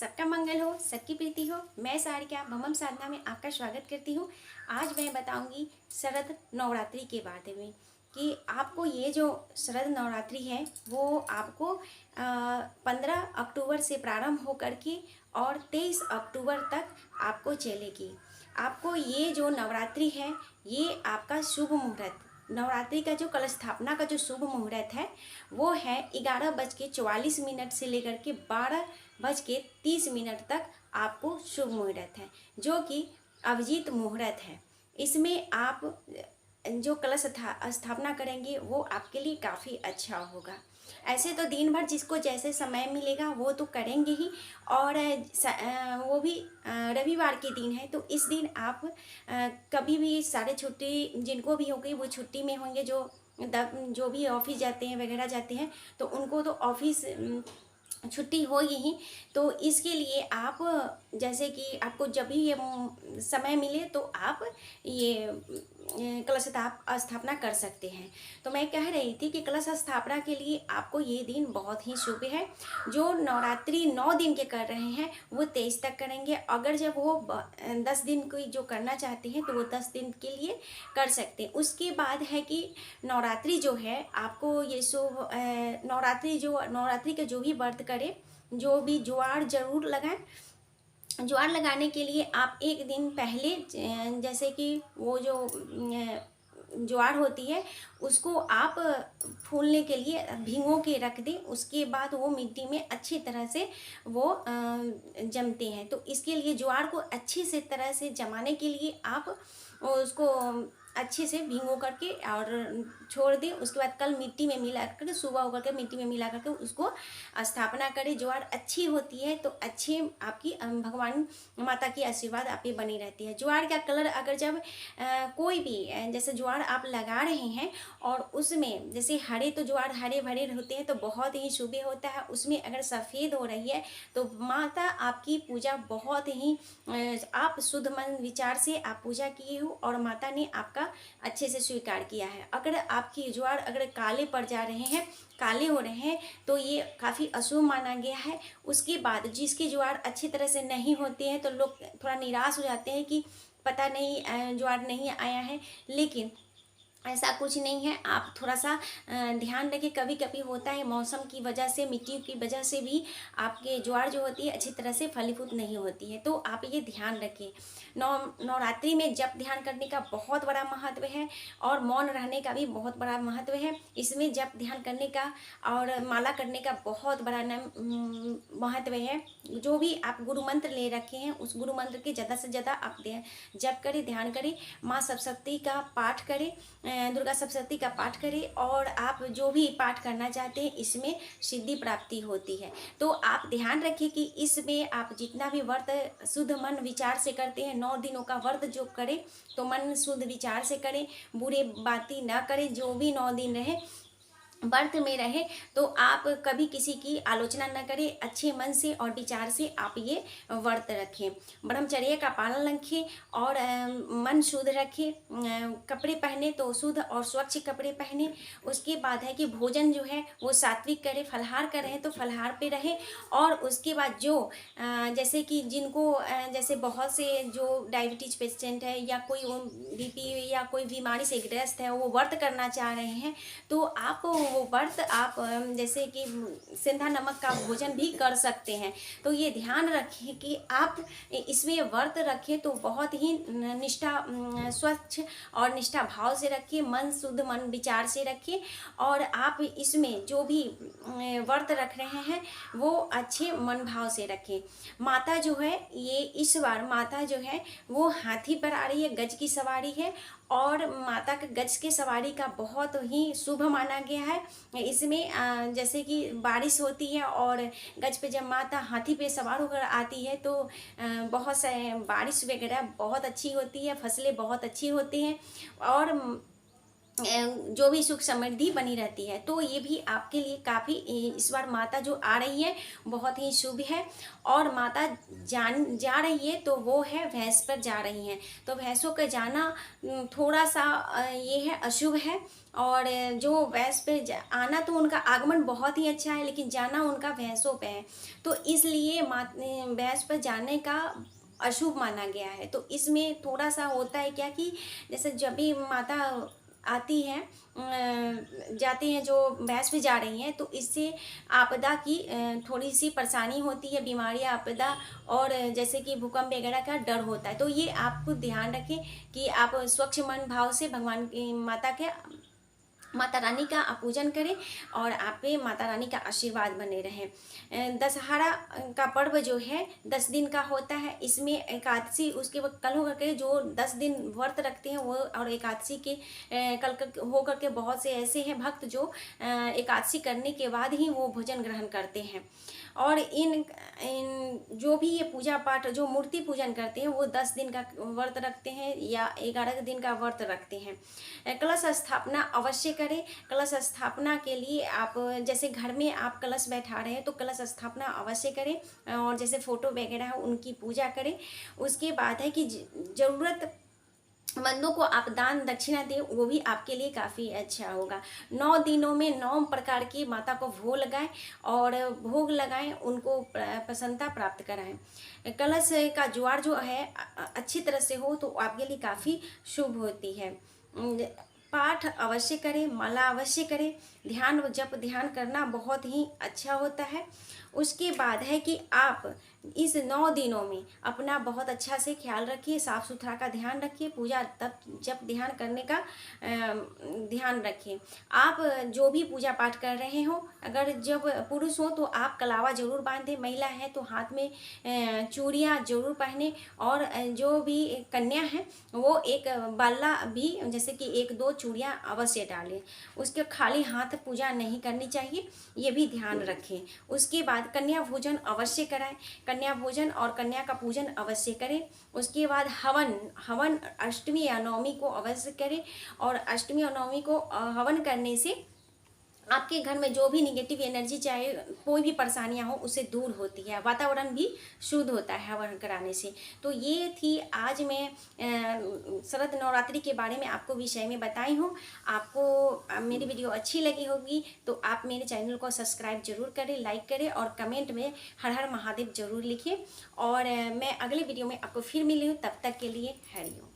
सबका मंगल हो, सबकी प्रीति हो। मैं सारिका भमम साधना में आपका स्वागत करती हूँ। आज मैं बताऊंगी शरद नवरात्रि के बारे में कि आपको ये जो शरद नवरात्रि है वो आपको 15 अक्टूबर से प्रारंभ होकर के और 23 अक्टूबर तक आपको चलेगी। आपको ये जो नवरात्रि है ये आपका शुभ मुहूर्त, नवरात्रि का जो कलश स्थापना का जो शुभ मुहूर्त है वो है 11:44 से लेकर के 12:30 तक आपको शुभ मुहूर्त है, जो कि अभिजीत मुहूर्त है। इसमें आप जो कलश स्थापना करेंगे वो आपके लिए काफ़ी अच्छा होगा। ऐसे तो दिन भर जिसको जैसे समय मिलेगा वो तो करेंगे ही, और वो भी रविवार के दिन है तो इस दिन आप कभी भी सारे छुट्टी जिनको भी होगी वो छुट्टी में होंगे। जो भी ऑफिस जाते हैं वगैरह जाते हैं तो उनको तो ऑफिस छुट्टी होगी ही। तो इसके लिए आप जैसे कि आपको जब भी ये समय मिले तो आप ये कलश स्थापना कर सकते हैं। तो मैं कह रही थी कि कलश स्थापना के लिए आपको ये दिन बहुत ही शुभ है। जो नवरात्रि 9 दिन के कर रहे हैं वो 23 तक करेंगे। अगर जब वो 10 दिन की जो करना चाहते हैं तो वो 10 दिन के लिए कर सकते हैं। उसके बाद है कि नवरात्रि जो है आपको ये शुभ नवरात्रि का जो भी व्रत करे, जो भी ज्वार जरूर लगाएं। ज्वार लगाने के लिए आप एक दिन पहले जैसे कि वो जो ज्वार होती है उसको आप फूलने के लिए भिगो के रख दें। उसके बाद वो मिट्टी में अच्छी तरह से वो जमते हैं। तो इसके लिए ज्वार को अच्छी से तरह से जमाने के लिए आप उसको अच्छे से भिगो करके और छोड़ दें। उसके बाद कल मिट्टी में मिला करके, सुबह होकर के मिट्टी में मिला करके उसको स्थापना करें। ज्वार अच्छी होती है तो अच्छी आपकी भगवान माता की आशीर्वाद आप पे बनी रहती है। ज्वार का कलर अगर जब कोई भी जैसे ज्वार आप लगा रहे हैं और उसमें जैसे हरे, तो ज्वार हरे भरे होते हैं तो बहुत ही शुभ होता है। उसमें अगर सफ़ेद हो रही है तो माता आपकी पूजा बहुत ही आप शुद्ध मन विचार से आप पूजा किए हो और माता ने आपका अच्छे से स्वीकार किया है। अगर आपकी ज्वार अगर काले पड़ जा रहे हैं, काले हो रहे हैं तो ये काफ़ी अशुभ माना गया है। उसके बाद जिसके ज्वार अच्छी तरह से नहीं होते हैं तो लोग थोड़ा निराश हो जाते हैं कि पता नहीं ज्वार नहीं आया है, लेकिन ऐसा कुछ नहीं है। आप थोड़ा सा ध्यान रखें। कभी कभी होता है मौसम की वजह से, मिट्टी की वजह से भी आपके ज्वार जो होती है अच्छी तरह से फलीभूत नहीं होती है, तो आप ये ध्यान रखें। नवरात्रि में जप ध्यान करने का बहुत बड़ा महत्व है और मौन रहने का भी बहुत बड़ा महत्व है। इसमें जप ध्यान करने का और माला करने का बहुत बड़ा महत्व है। जो भी आप गुरु मंत्र ले रखे हैं उस गुरु मंत्र के ज़्यादा से ज़्यादा आप जप करें, ध्यान करें, माँ सप्तशती का पाठ करें, दुर्गा सप्तशती का पाठ करें और आप जो भी पाठ करना चाहते हैं इसमें सिद्धि प्राप्ति होती है। तो आप ध्यान रखिए कि इसमें आप जितना भी व्रत शुद्ध मन विचार से करते हैं, 9 दिनों का व्रत जो करें तो मन शुद्ध विचार से करें, बुरे बातें ना करें। जो भी 9 दिन रहे व्रत में रहे तो आप कभी किसी की आलोचना न करें, अच्छे मन से और विचार से आप ये व्रत रखें। ब्रह्मचर्य का पालन रखें और मन शुद्ध रखें। कपड़े पहने तो शुद्ध और स्वच्छ कपड़े पहने। उसके बाद है कि भोजन जो है वो सात्विक करें, फलाहार करें तो फलाहार पे रहें। और उसके बाद जो जैसे कि जिनको जैसे बहुत से जो डायबिटीज पेशेंट है या कोई बीपी या कोई बीमारी से ग्रस्त है वो व्रत करना चाह रहे हैं तो आप वो व्रत आप जैसे कि सेंधा नमक का भोजन भी कर सकते हैं। तो ये ध्यान रखें कि आप इसमें व्रत रखें तो बहुत ही निष्ठा स्वच्छ और निष्ठा भाव से रखें, मन शुद्ध मन विचार से रखें। और आप इसमें जो भी व्रत रख रहे हैं वो अच्छे मन भाव से रखें। माता जो है ये इस बार माता जो है वो हाथी पर आ रही है, गज की सवारी है और माता के गज की सवारी का बहुत ही शुभ माना गया है। इसमें जैसे कि बारिश होती है और गज पे जब माता हाथी पे सवार होकर आती है तो बहुत से बारिश वगैरह बहुत अच्छी होती है, फसलें बहुत अच्छी होती हैं। और जो भी सुख समृद्धि बनी रहती है। तो ये भी आपके लिए काफ़ी इस बार माता जो आ रही है बहुत ही शुभ है। और माता जा रही है तो वो है भैंस पर जा रही हैं। तो भैंसों का जाना थोड़ा सा ये है अशुभ है। और जो भैंस पे आना तो उनका आगमन बहुत ही अच्छा है, लेकिन जाना उनका भैंसों पे है। तो इसलिए भैंस पर जाने का अशुभ माना गया है। तो इसमें थोड़ा सा होता है क्या कि जैसे जब भी माता आती हैं, जाती हैं, जो भैंस भी जा रही हैं, तो इससे आपदा की थोड़ी सी परेशानी होती है, बीमारी आपदा और जैसे कि भूकंप वगैरह का डर होता है। तो ये आपको ध्यान रखें कि आप स्वच्छ मन भाव से भगवान की माता रानी का आप पूजन करें और आप पे माता रानी का आशीर्वाद बने रहे। दशहरा का पर्व जो है 10 दिन का होता है। इसमें एकादशी उसके बाद कल होकर के जो 10 दिन व्रत रखते हैं वो, और एकादशी के कल होकर के बहुत से ऐसे हैं भक्त जो एकादशी करने के बाद ही वो भोजन ग्रहण करते हैं। और इन जो भी ये पूजा पाठ जो मूर्ति पूजन करते हैं वो 10 दिन का व्रत रखते हैं या 11 दिन का व्रत रखते हैं। कलश स्थापना अवश्य करें। कलश स्थापना के लिए आप जैसे घर में आप कलश बैठा रहे हैं तो कलश स्थापना अवश्य करें, और जैसे फोटो वगैरह है उनकी पूजा करें। उसके बाद है कि ज़रूरत मंदों को आप दान दक्षिणा दें, वो भी आपके लिए काफ़ी अच्छा होगा। 9 दिनों में 9 प्रकार की माता को भोग लगाएं और भोग लगाएं, उनको प्रसन्नता प्राप्त कराएं। कलश का ज्वार जो है अच्छी तरह से हो तो आपके लिए काफ़ी शुभ होती है। पाठ अवश्य करें, माला अवश्य करें, ध्यान जप ध्यान करना बहुत ही अच्छा होता है। उसके बाद है कि आप इस 9 दिनों में अपना बहुत अच्छा से ख्याल रखिए, साफ़ सुथरा का ध्यान रखिए, पूजा तप जप ध्यान करने का ध्यान रखें। आप जो भी पूजा पाठ कर रहे हो, अगर जब पुरुष हो तो आप कलावा जरूर बांधें, महिला है तो हाथ में चूड़ियाँ जरूर पहने, और जो भी कन्या है वो एक बाला भी जैसे कि 1-2 चूड़ियाँ अवश्य डालें। उसके खाली हाथ पूजा नहीं करनी चाहिए, ये भी ध्यान रखें। उसके बाद कन्या भोजन अवश्य कराएं, कन्या भोजन और कन्या का पूजन अवश्य करें। उसके बाद हवन अष्टमी या नवमी को अवश्य करें, और अष्टमी और नवमी को हवन करने से आपके घर में जो भी निगेटिव एनर्जी चाहे कोई भी परेशानियां हो उससे दूर होती है, वातावरण भी शुद्ध होता है हवन कराने से। तो ये थी आज मैं शरद नवरात्रि के बारे में आपको विषय में बताई हूँ। आपको मेरी वीडियो अच्छी लगी होगी तो आप मेरे चैनल को सब्सक्राइब जरूर करें, लाइक करें और कमेंट में हर हर महादेव जरूर लिखिए। और मैं अगले वीडियो में आपको फिर मिली हूँ, तब तक के लिए हरिओम।